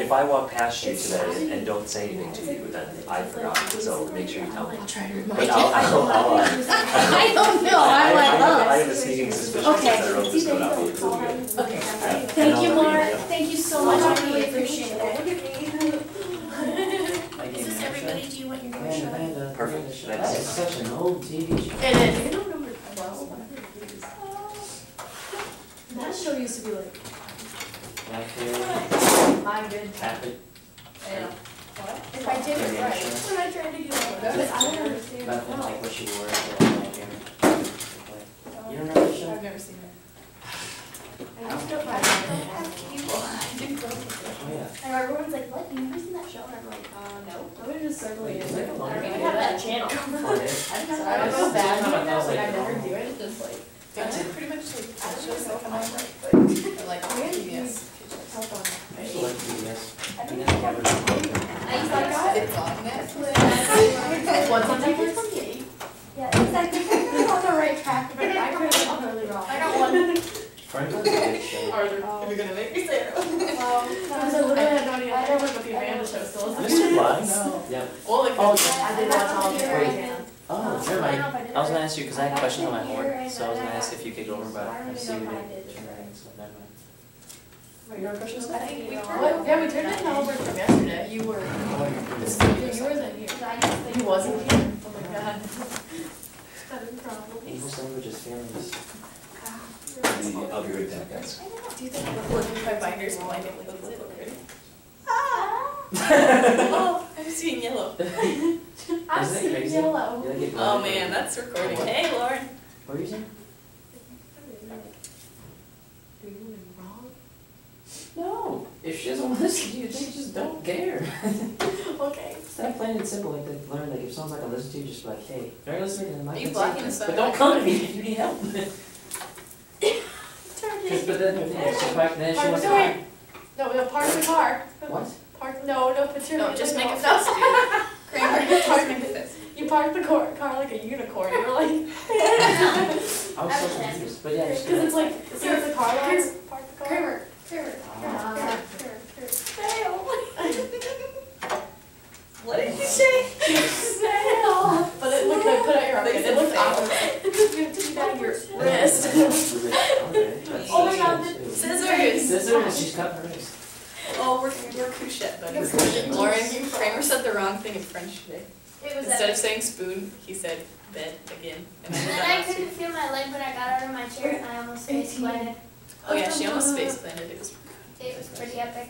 if I walk past you today and don't say anything to you, then I forgot, so make sure you tell me. I'll try to remind But you. I'll I don't know, I'm like, I oh. have a sneaking suspicion that I wrote this note out for you, so we're good. Okay, And thank I'll you, let Laura, know. thank you so much, I really appreciate it. Look at me. Is this everybody, do you want your new show? Perfect. That is such an old TV show. It is. You know number 12? That show used to be like, Black Fairy, my good. Tappet, Yeah. What? If I did it Fairy right. Show. When I tried to get over Because I don't understand. Nothing like what you were. You don't know that show? I've never seen it. I used to buy have cable. I didn't go to it. Oh, yeah. And everyone's like, what? You never seen that show? And I'm like, no. I was just circling it. It's like a long I don't even video. have that channel. For it. I don't know. I don't feel bad Sometimes doing that, I like I was never like, do it, it's just like, That's pretty much like, I don't shows know that if come I'm on, right, or like PBS. help on. I used to like PBS. I You think never got rid of it. I used to got it. It's on Netflix. What's on Netflix? Netflix? Yeah, exactly. I was on the right track, but I could have gone really wrong. I got one. Friends was a good show. Are there, are you gonna make me say it? Because I literally had no idea, I don't know what the Amanda show still is. Mr. Blinds? No. Yeah. Well, like, Oh, I did watch all of it. Oh, never mind. I was gonna ask you, because I had questions on my homework, so I was gonna ask if you could go over, but I see we didn't turn it in, so never mind. Wait, your questions? I think we What? Yeah, we turned in the homework from yesterday. You were, Oh, yeah, you wasn't here. You wasn't here? Oh my god. English language is families. I'll be right back, guys. do you think looking by binders blind it like is it already? Oh, I'm seeing yellow. I'm Isn't it seeing crazy? yellow. You like it Oh blurry. man, that's recording. What? Hey, Lauren. What were you saying? Are you doing wrong? No. If she doesn't want to listen to you, they just don't care. Okay. Instead of plain and simple, like they learn, like if someone's not gonna listen to you, just be like, hey, they're listening and Are you blocking the But sun? don't come to me if you need help. But then, she parked, then she Park wants the to car. park. No, park the car. What? Park, no, put your No, hand just in make the a car. fist. Kramer, just make a fist. You parked the car like a unicorn. You're like, I was so confused, but yeah, just. because it's like, see if the car lights, park the car. Kramer. What did you say? Snail. But it looked like, put out your arm. It looked awkward. You have to do that on your wrist. Oh my God, Scissors. Scissors, she's cut her wrist. Oh, we're couchette buddies. Lauren, Kramer said the wrong thing in French today. It was Instead of epic. saying spoon, he said bed again. And I And did then that I last couldn't week. feel my leg when I got out of my chair and I almost face planted. Oh yeah, she almost face planted. It was. It was pretty epic.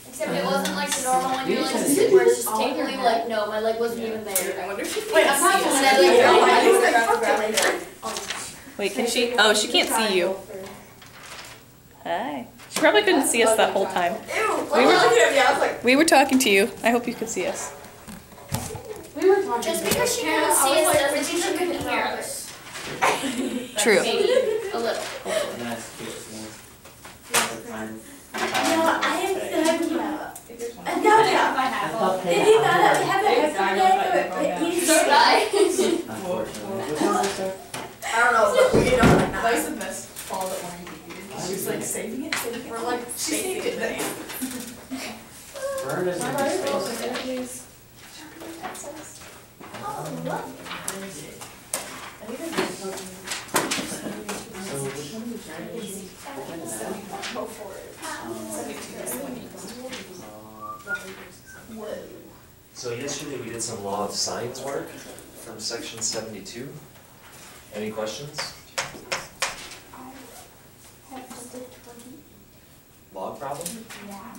Except it wasn't like the normal one You you're like just- sit where it's just Oh, tingling, yeah. like no, my leg wasn't even there. I wonder if she Wait, can I'm not see gonna us. That, like, Yeah. no, I Yeah. used to grab the ground later. Wait, can she? Oh, she can't see you. Hi. She probably couldn't see us that whole time. Ew, We were looking at me. I was like. We were talking to you. I hope you could see us. We were talking. Just to you. because she Yeah, couldn't I see was us like, doesn't we mean she should couldn't get hear out. us. True. Maybe a little. Hopefully, that's cute. No, I am thinking about. I thought Did he not have a headphone yet? Or he didn't die? Unfortunately. Which one was that? I don't know, but we don't like That was the best fall that Lauren did. She was like saving it. We're like, She saved it. Vern doesn't my do body space. rolls in, please. Oh, look. I think I'm just talking. So which one are you trying to use? Go for it. So yesterday we did some law of science work from section 72. Any questions? Log problem? Yeah.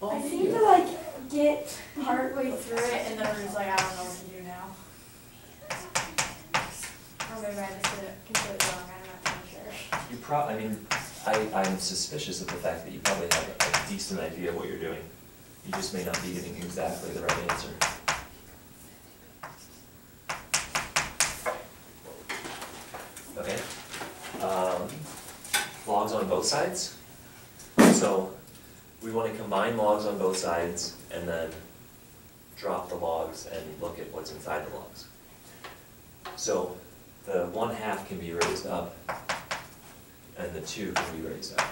Oh, I you seem do. to like get partway through it and then I'm just like, I don't know what to do now. Or maybe I just did it completely wrong, I'm not sure. You I mean, I'm suspicious of the fact that you probably have a decent idea of what you're doing. You just may not be getting exactly the right answer. Okay. Logs on both sides. So we want to combine logs on both sides and then drop the logs and look at what's inside the logs. So the 1/2 can be raised up and the 2 can be raised up.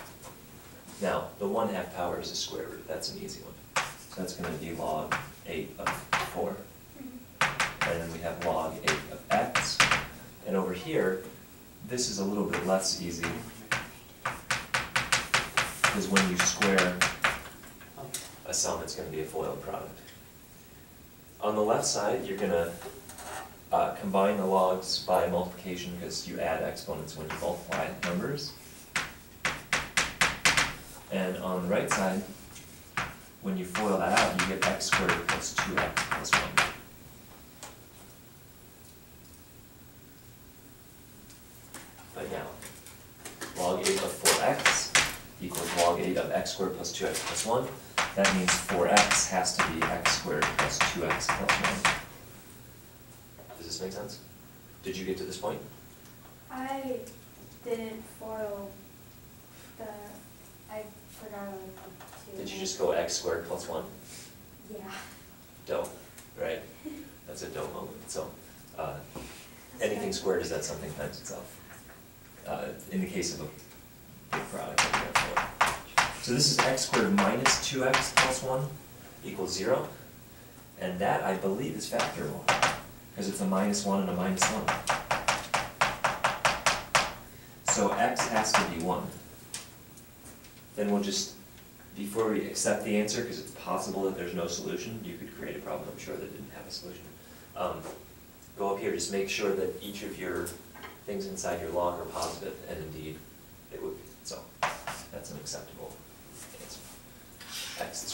Now, the 1/2 power is a square root, that's an easy one. So that's gonna be log 8 of 4. And then we have log 8 of x. And over here, this is a little bit less easy. Because when you square a sum, it's gonna be a FOIL product. On the left side, you're gonna combine the logs by multiplication because you add exponents when you multiply numbers. And on the right side, when you FOIL that out, you get x squared plus 2x plus 1. But now, log 8 of 4x equals log 8 of x squared plus 2x plus 1. That means 4x has to be x squared plus 2x plus 1. Does this make sense? Did you get to this point? I didn't FOIL I forgot to. Did you just go x squared plus 1? Yeah. Dope, right? That's a dope moment. So, anything squared is that something times itself. In the case of a big product, like that. So this is x squared minus 2x plus 1 equals 0. And that, I believe, is factorable, because it's a minus 1 and a minus 1. So x has to be 1. Then we'll just, before we accept the answer, because it's possible that there's no solution, you could create a problem, I'm sure, that didn't have a solution. Go up here, just make sure that each of your things inside your log are positive, and indeed, it would be. So, that's an acceptable answer. X is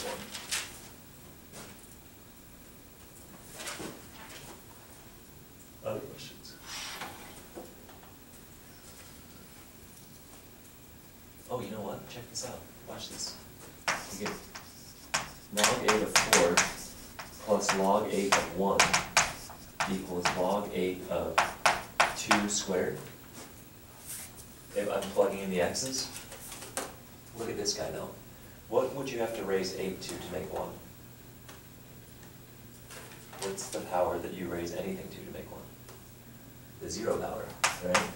1. Other questions? Oh, you know what? Check this out. Watch this. You get log 8 of 4 plus log 8 of 1 equals log 8 of 2 squared. If I'm plugging in the x's. Look at this guy though. What would you have to raise 8 to make 1? What's the power that you raise anything to make 1? The 0 power, right?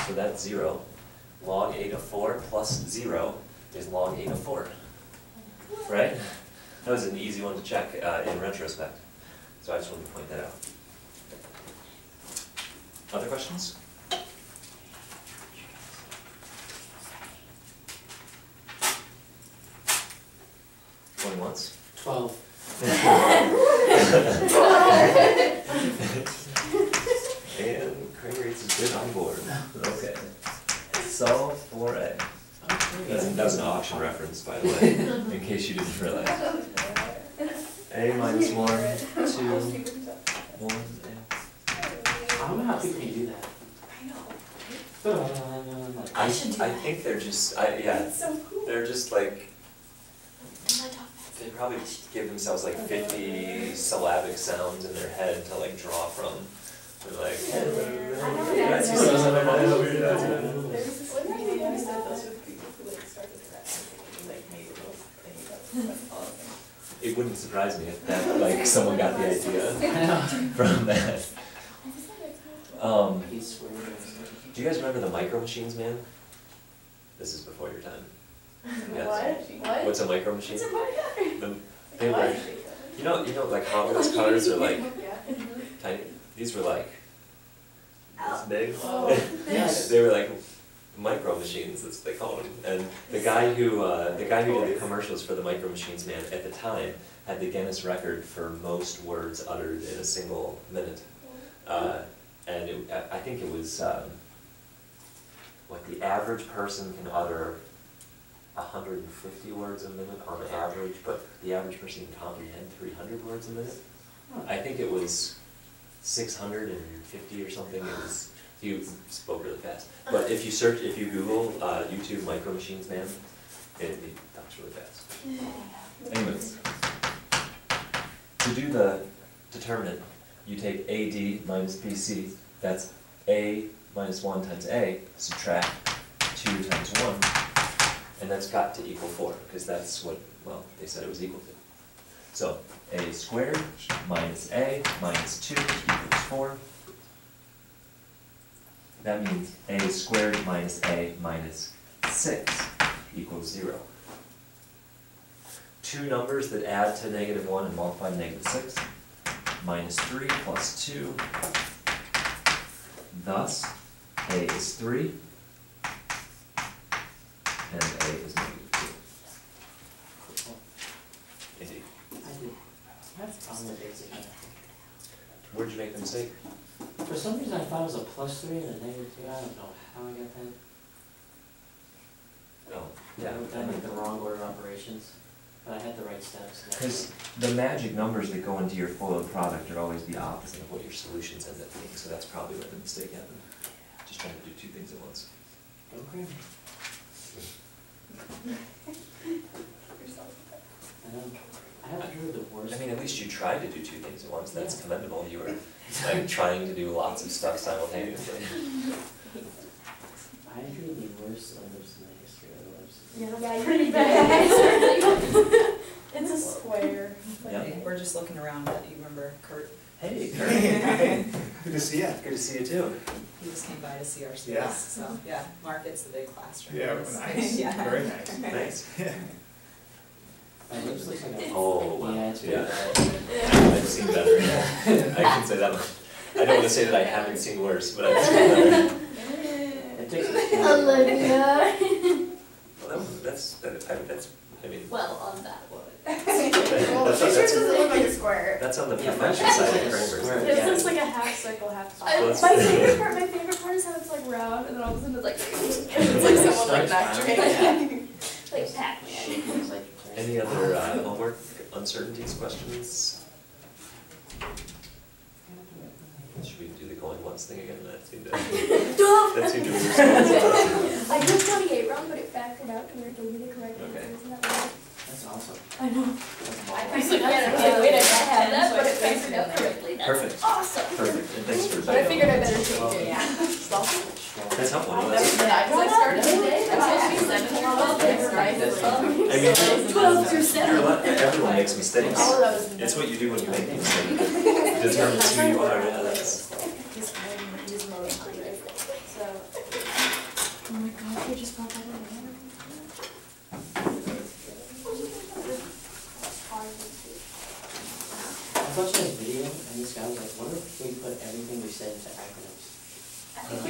So that's 0. Log 8 of 4 plus 0 is log 8 of 4, right? That was an easy one to check in retrospect. So I just wanted to point that out. Other questions? Going once? 12. And Kramer Eats is good on board. Okay. Solve for A. That was an auction reference, by the way, in case you didn't realize. A minus 1, 2, 1, I don't know how people can do that. I think they're just, yeah, they're just like, they probably give themselves like 50 syllabic sounds in their head to like draw from. They're like, it wouldn't surprise me if that, like, someone got the idea from that. Do you guys remember the Micro Machines, man? This is before your time. Yes. What? What's a Micro Machine? They were, you know, like Hot Wheels cars are like tiny. These were like this big. Yes. They were like Micro Machines, that's what they called them. And the guy who did the commercials for the Micro Machines, man, at the time had the Guinness record for most words uttered in a single minute. And I think it was what the average person can utter 150 words a minute on average, but the average person can comprehend 300 words a minute. I think it was 650 or something. It was, he spoke really fast. But if you Google YouTube Micro Machines, man, he talks really fast. Anyways, to do the determinant, you take AD minus BC, that's A minus 1 times A, subtract 2 times 1, and that's got to equal 4, because that's what, well, they said it was equal to. So, A squared minus A minus 2 equals 4. That means A squared minus A minus 6 equals 0. Two numbers that add to -1 and multiply to -6, -3 plus 2. Thus, A is 3, and A is -2. Indeed. I did. That's on the basic math. Where'd you make the mistake? For some reason, I thought it was a +3 and a -2. I don't know how I got that. Oh, I made the wrong order of operations, but I had the right steps. Because the magic numbers that go into your full product are always the opposite of what your solutions end up being, so that's probably where the mistake happened. Just trying to do two things at once. Okay. And I haven't heard the worst. I mean, at least you tried to do two things at once, that's commendable. You were like trying to do lots of stuff simultaneously. I drew the worst numbers in the history of the website. Yeah, Yeah, pretty you're bad. It's a square. Yep. We're just looking around, but you remember Kurt? Hey, Kurt. Good to see you. Good to see you too. He just came by to see our space, Yeah. so, yeah, Mark gets the big classroom. Yeah, nice, Yeah. very nice. Nice. My lips look like a... Oh, wow. Yeah, it's pretty Yeah. bad. I've seen better. I can say that much. I don't want to say that I haven't seen worse, but I've seen better. It takes a Olivia. Well, that's, I mean, Well, on that one. Well, That's- this that's- doesn't look like a square. that's on the Yeah, perfection mine side of looks like a Kramer's. square. It Yeah. looks like a half circle, half Well, spot. it's- My favorite part is how it's like round, and then all of a sudden it's like, It's like someone like that, like Pac-Man. Any other homework uncertainties, questions? Should we do the going once thing again? That seemed to be responsible. I did 28 wrong, but it factored out to where it gave me the correct Okay. answer. Isn't that weird? That's awesome. I know. That's I awesome. figured out wait, I have that, but it factored out correctly. That's Perfect. awesome. Perfect, and thanks for. But I figured I better change it. Yeah. That's helpful, no, I've that's, never been, I started today, I'm I'm supposed supposed to to be be 7 I mean, 12 through 7. you're everyone makes mistakes. All of those. It's what you do when you make a mistake that determines who you are, yeah, that's. So, Oh my god, you just brought that in. I was watching this video and this guy was like, what if we put everything we said into acronyms? Like, he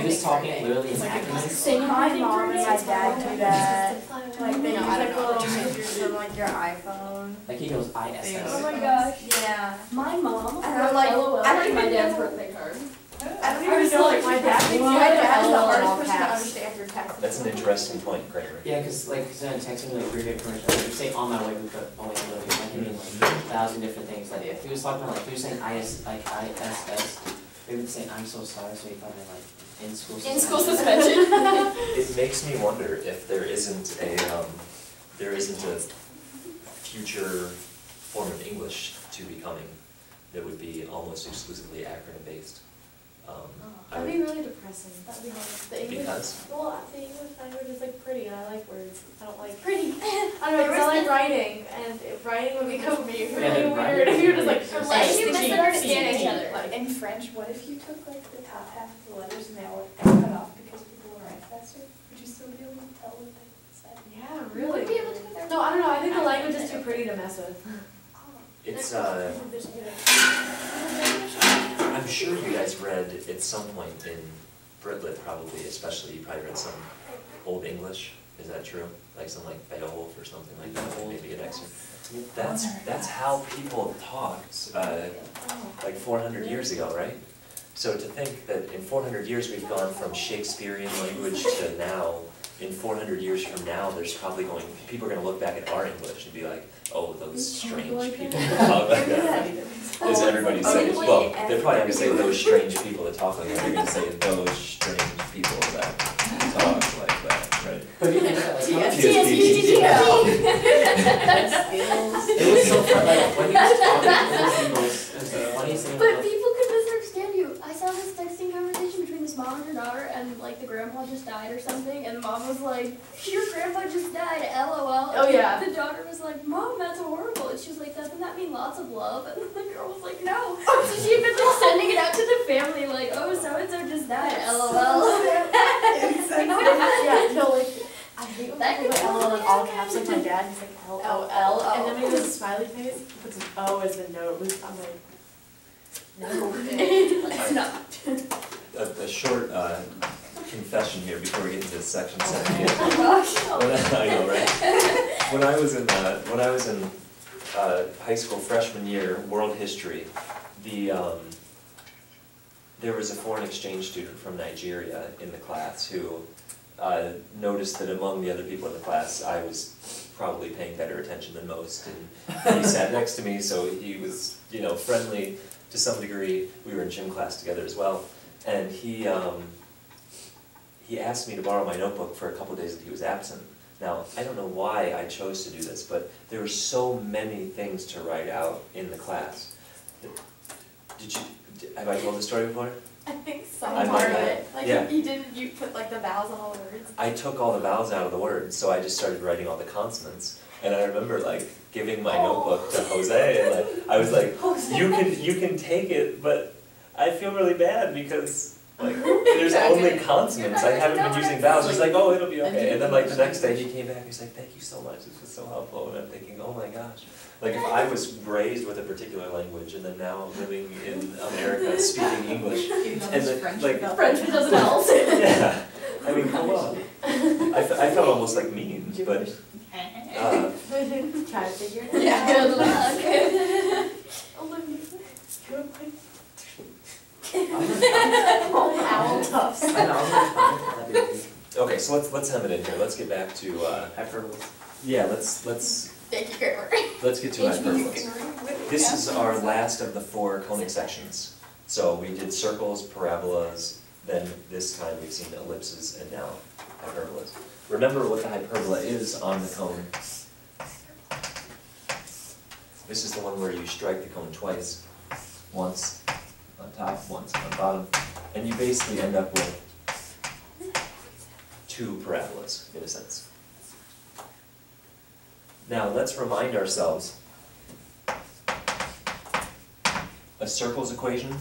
was talking literally in acronyms. Same my mom and my dad do that. Like they use No, I don't like know. little pictures from like your iPhone. Like he goes Oh ISS. my gosh. yeah. My mom. And I'm like, LOL, I don't even my dad's know- birthday card. I don't I was even know, like, like, my dad thinks Well, my dad's the LOL hardest all person to caps. understand your text. That's an interesting point, Kramer. Yeah, because like, instead of texting me like 3 different permissions, like, you say on my way, we put only a little bit, like, you mean like 1,000 different things. Like, if he was talking about, like, he was saying ISS, they would say, I'm so sorry, so he thought I like, in school suspension. In school suspension. It makes me wonder if there isn't a future form of English to be coming that would be almost exclusively acronym based. That'd be really depressing. That'd be hard. The English, Because? well, the English language is like pretty, and I like words. I don't like. Pretty. I don't know, because I like writing, and writing would become really Yeah, weird writing if you're just would like. be Unless you sticky, misunderstand sticky, each other. like- In French, what if you took like the top half of the letters and they all got cut off because people would write faster? Would you still be able to tell what they said? Yeah, really. Would be able to with their- No, I don't know. I think the language is too pretty to mess with. It's, I'm sure you guys read at some point in Britlit probably, especially, you probably read some Old English, is that true? Like some like Beowulf or something like that, maybe an excerpt. That's how people talked, like 400 years ago, right? So to think that in 400 years we've gone from Shakespearean language to now, in 400 years from now, there's probably people are gonna look back at our English and be like, oh, those strange people that talk like that. As everybody says, well, they're probably not gonna say those strange people that talk like that, they're gonna say those strange people that talk like that, right? But you think that, like, TSP. it was so fun, like, when he was talking, it was the funniest thing. But people could misunderstand you. I saw this texting conversation between this mom and her daughter, and like the grandpa just died or something, and the mom was like, "Your grandpa just died, LOL." Oh, yeah. And the daughter was like, "Mom, that's horrible." And she was like, "Doesn't that mean lots of love?" And the girl was like, "No." So she had been like sending it out to the family, like, "Oh, so and so just died, LOL." Yeah, no, like, I hate when That people could put go LOL in like all that. caps, like my dad, he's like LOL, and then when he does a smiley face, he puts an O as the note, I'm like, no. It's not. A short confession here before we get into section Oh 7. my gosh. I know, right? When I was in high school freshman year, world history, there was a foreign exchange student from Nigeria in the class who noticed that among the other people in the class, I was probably paying better attention than most, and he sat next to me, so he was, you know, friendly to some degree. We were in gym class together as well, and he asked me to borrow my notebook for a couple of days that he was absent. Now, I don't know why I chose to do this, but there were so many things to write out in the class. Have I told the story before? I think some I part of might it, have. like Yeah. you put like the vowels on all the words. I took all the vowels out of the words, so I just started writing all the consonants. And I remember like giving my notebook to Jose, and like I was like, you can take it, but I feel really bad because like there's only consonants. I haven't been using vowels. He's like, oh, it'll be okay. And then like the next day he came back, he's like, thank you so much. This was so helpful. And I'm thinking, oh my gosh. Like if I was raised with a particular language and then now I'm living in America speaking English, and then like French with those vowels. yeah, I mean, come on. I felt almost like mean, but Try to figure it out. Yeah. Good luck. Owl tufts. I know, I was like, that'd be okay, so let's have it in here. Let's get back to hyperbole. yeah. Let's Thank you, Kramer. get to hyperbolas. This This is our last of the 4 conic sections. So we did circles, parabolas, then this time we've seen ellipses, and now hyperbolas. Remember what the hyperbola is on the cone. This is the one where you strike the cone twice. Once on top, once on bottom. And you basically end up with 2 parabolas, in a sense. Now let's remind ourselves, a circle's equation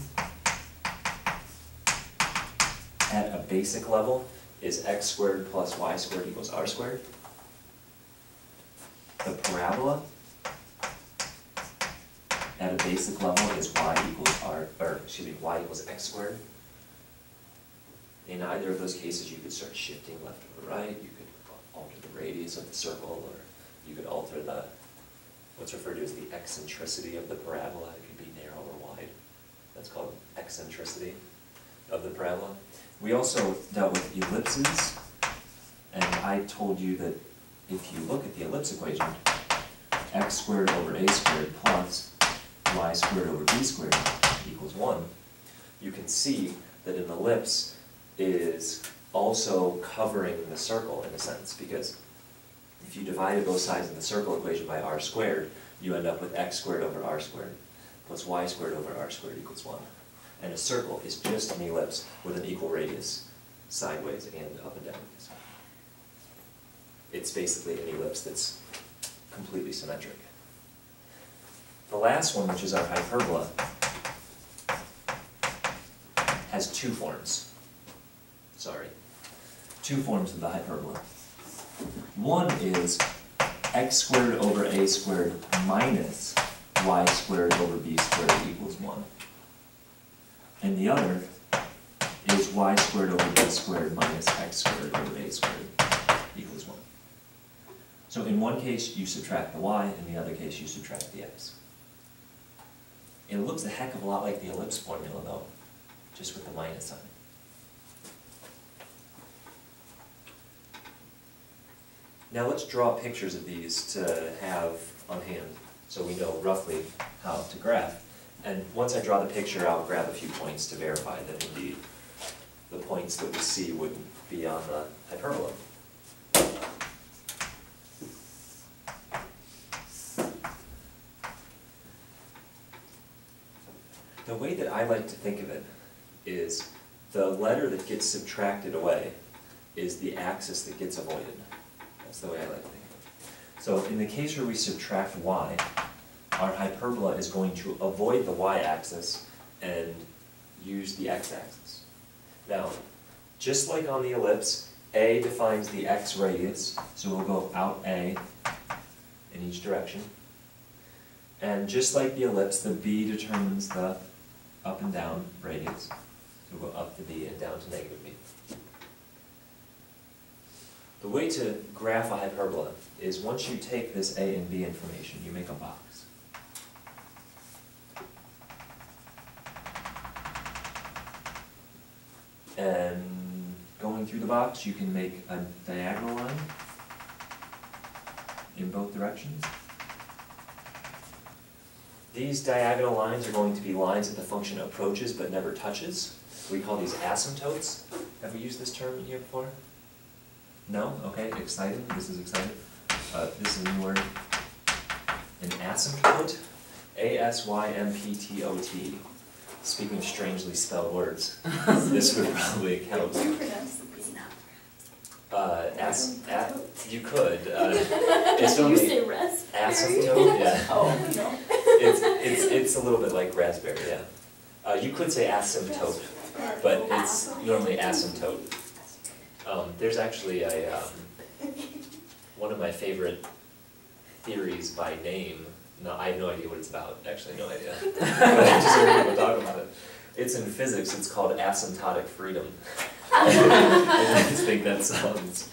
at a basic level is x squared plus y squared equals r squared. The parabola at a basic level is y equals x squared. In either of those cases, you could start shifting left or right. You could alter the radius of the circle, or you could alter the what's referred to as the eccentricity of the parabola. It could be narrow or wide. That's called eccentricity of the parabola. We also dealt with ellipses, and I told you that if you look at the ellipse equation, x squared over a squared plus y squared over b squared equals 1. You can see that an ellipse is also covering the circle in a sense, because if you divided both sides of the circle equation by r squared, you end up with x squared over r squared plus y squared over r squared equals 1. And a circle is just an ellipse with an equal radius, sideways and up and down. It's basically an ellipse that's completely symmetric. The last one, which is our hyperbola, has 2 forms. Sorry. 2 forms of the hyperbola. One is x squared over a squared minus y squared over b squared equals 1. And the other is y squared over b squared minus x squared over a squared equals 1. So in one case you subtract the y, in the other case you subtract the x. It looks a heck of a lot like the ellipse formula though, just with the minus sign. Now let's draw pictures of these to have on hand so we know roughly how to graph. And once I draw the picture, I'll grab a few points to verify that indeed the points that we see would be on the hyperbola. The way that I like to think of it is the letter that gets subtracted away is the axis that gets avoided. That's the way I like to think of it. So in the case where we subtract y, our hyperbola is going to avoid the y-axis and use the x-axis. Now, just like on the ellipse, A defines the x radius, so we'll go out A in each direction. And just like the ellipse, the B determines the up and down radius. So we'll go up to B and down to negative B. The way to graph a hyperbola is once you take this A and B information, you make a box. And going through the box, you can make a diagonal line in both directions. These diagonal lines are going to be lines that the function approaches but never touches. We call these asymptotes. Have we used this term in here before? No? Okay, exciting. This is exciting. This is a new word. An asymptote. A-S-Y-M-P-T-O-T. Speaking of strangely spelled words, this would probably count. Do you pronounce the B? You could. It's Did you only say raspberry? asymptote, yeah. Oh, no. It's a little bit like raspberry, yeah. You could say asymptote, but it's normally asymptote. There's actually a, one of my favorite theories by name. No, I have no idea what it's about, actually no idea. But I just heard people talk about it. It's in physics, it's called asymptotic freedom. And I just think that sounds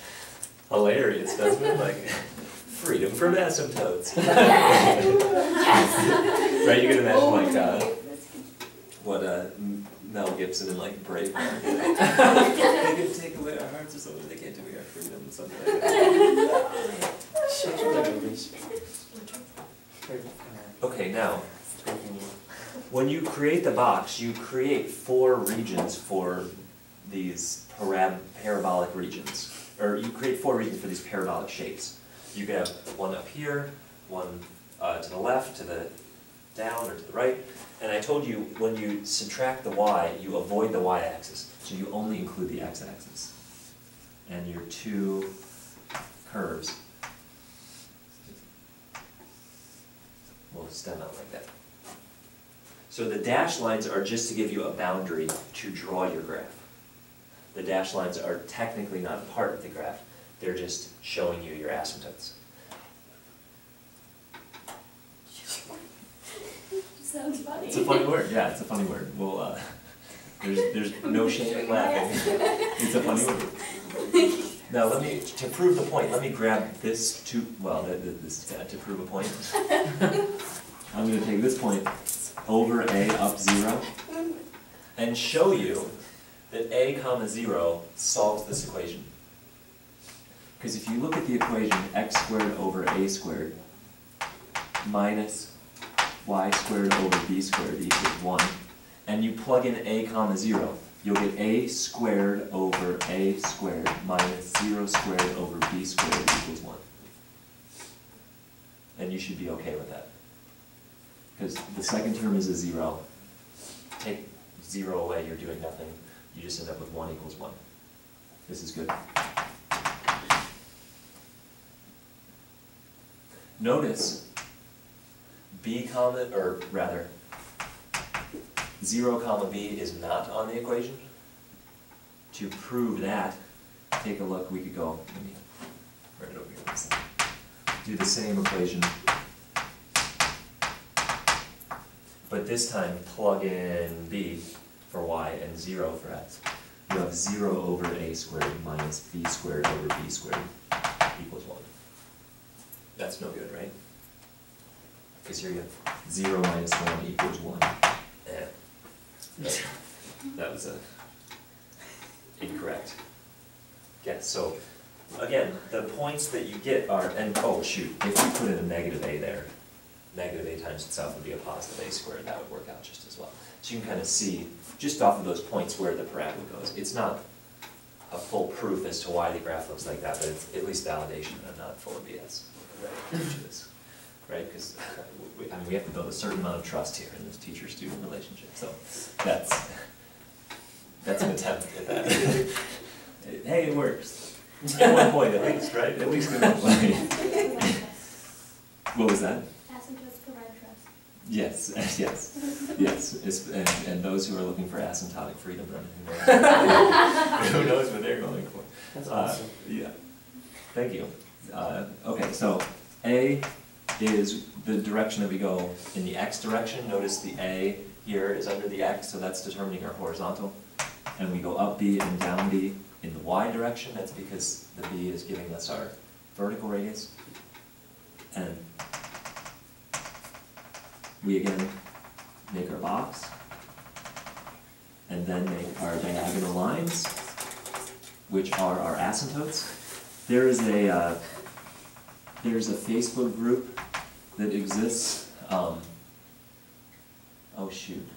hilarious, doesn't it? Like, freedom from asymptotes. Right, you can imagine like, what Mel Gibson in like Brave. They can take away our hearts or something, they can't take away our freedom or something like that. Okay, now, when you create the box, you create 4 regions for these parabolic regions. Or you create 4 regions for these parabolic shapes. You could have one up here, one to the left, to the down, or to the right. And I told you, when you subtract the y, you avoid the y-axis. So you only include the x-axis. And your 2 curves will stem out like that. So the dashed lines are just to give you a boundary to draw your graph. The dashed lines are technically not part of the graph. They're just showing you your asymptotes. Sounds funny. It's a funny word, yeah, it's a funny word. We'll, there's no shame in laughing. It's a funny word. Now let me, to prove the point, let me grab this this is bad, to prove a point. I'm going to take this point over A up 0 and show you that A comma 0 solves this equation. Because if you look at the equation x squared over A squared minus y squared over b squared equals 1, and you plug in A comma 0, you'll get A squared over A squared minus 0 squared over b squared equals 1. And you should be okay with that. Because the second term is a 0. Take 0 away, you're doing nothing. You just end up with 1 equals 1. This is good. Notice b comma, or rather, 0 comma b is not on the equation. To prove that, take a look, we could go, let me write it over here. Do the same equation, but this time plug in b for y and 0 for x. You have 0 over a squared minus b squared over b squared equals 1. That's no good, right? Because here you have 0 minus 1 equals 1. Yeah. That was incorrect. Yeah, so again, the points that you get are, and oh shoot, if you put in a negative a there, negative a times itself would be a positive a squared, that would work out just as well. So you can kind of see, just off of those points, where the parabola goes. It's not a full proof as to why the graph looks like that, but it's at least validation that I'm not full of BS. Right? Because we have to build a certain amount of trust here in this teacher-student relationship. So that's an attempt at that. Hey, it works. At one point, at least, right? At least at one point. What was that? Asymptotes provide trust. Yes, and those who are looking for asymptotic freedom, then who knows what they're going for. That's awesome. Yeah, thank you. Okay, so A is the direction that we go in the x direction. Notice the A here is under the x, so that's determining our horizontal. And we go up B and down B in the y direction. That's because the B is giving us our vertical radius. And we again make our box, and then make our diagonal lines, which are our asymptotes. There's a Facebook group that exists. Oh shoot!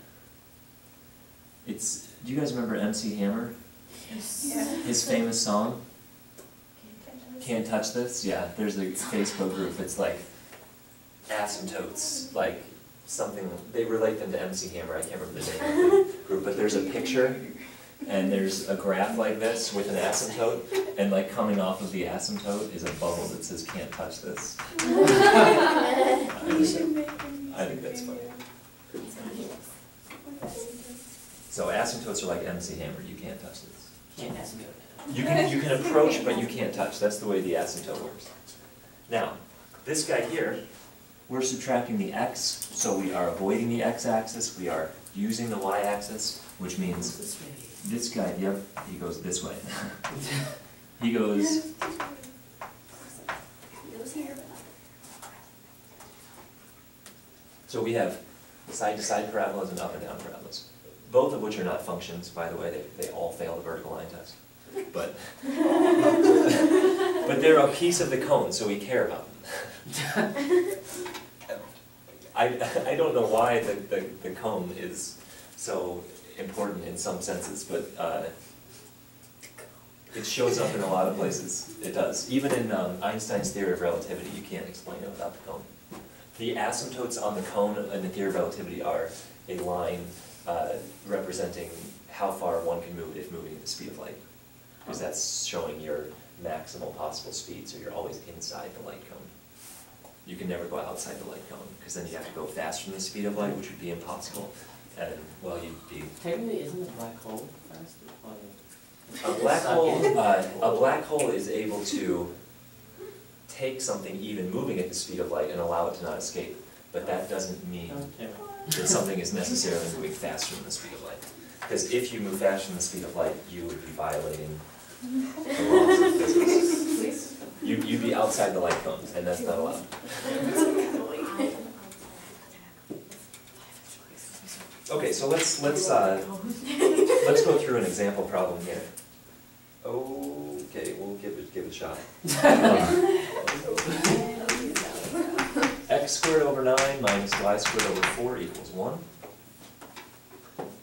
Do you guys remember MC Hammer? Yeah. His famous song, "Can't Touch This." Yeah, there's a Facebook group. It's like asymptotes, like something, they relate them to MC Hammer, I can't remember the name of the group, but there's a picture, and there's a graph like this with an asymptote, and like coming off of the asymptote is a bubble that says "Can't touch this." I think that's funny. So asymptotes are like MC Hammer, you can't touch this. Can't asymptote. You can approach, but you can't touch. That's the way the asymptote works. Now, this guy here, we're subtracting the x, so we are avoiding the x-axis, we are using the y-axis, which means this guy, yep, he goes this way. He goes, so we have side-to-side parabolas and up and down parabolas, both of which are not functions, by the way, they all fail the vertical line test. But they're a piece of the cone, so we care about them. I don't know why the cone is so important in some senses, but it shows up in a lot of places. It does. Even in Einstein's theory of relativity, you can't explain it without the cone. The asymptotes on the cone in the theory of relativity are a line representing how far one can move if moving at the speed of light. Because that's showing your maximal possible speed, so you're always inside the light cone. You can never go outside the light cone, because then you have to go faster than the speed of light, which would be impossible. And, well, you'd be... Technically, isn't a black hole faster? A black hole is able to take something even moving at the speed of light and allow it to not escape. But that doesn't mean that something is necessarily moving faster than the speed of light. Because if you move faster than the speed of light, you would be violating the laws of physics. You'd be outside the light cone, and that's not allowed. Okay, so let's go through an example problem here. Okay, we'll give it a shot. X squared over 9 minus y squared over 4 equals 1.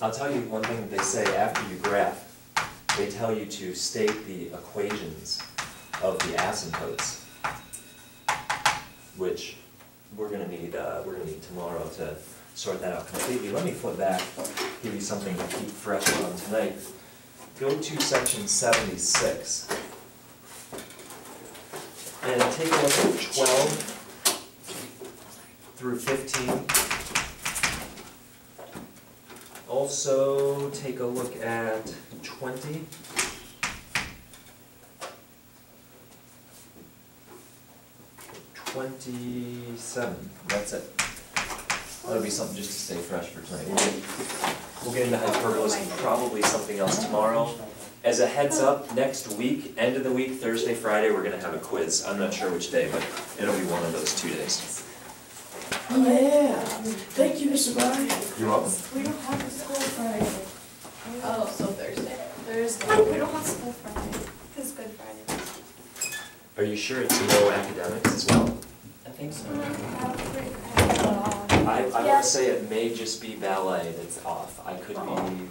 I'll tell you one thing that they say after you graph. They tell you to state the equations of the asymptotes, which we're gonna need tomorrow to sort that out completely. Let me flip back, give you something to keep fresh on tonight. Go to section 76 and take a look at 12 through 15. Also take a look at 20. That's it. That'll be something just to stay fresh for tonight. We'll get into hyperbolas and probably something else tomorrow. As a heads up, next week, end of the week, Thursday, Friday, we're going to have a quiz. I'm not sure which day, but it'll be one of those 2 days. Oh yeah, thank you, Mr. Barney. You're welcome. We don't have a school Friday. Oh, so Thursday. Thursday. We don't have school Friday. It's Good Friday. Are you sure it's no academics as well? I think so. I want to say it may just be ballet that's off. I could be wrong.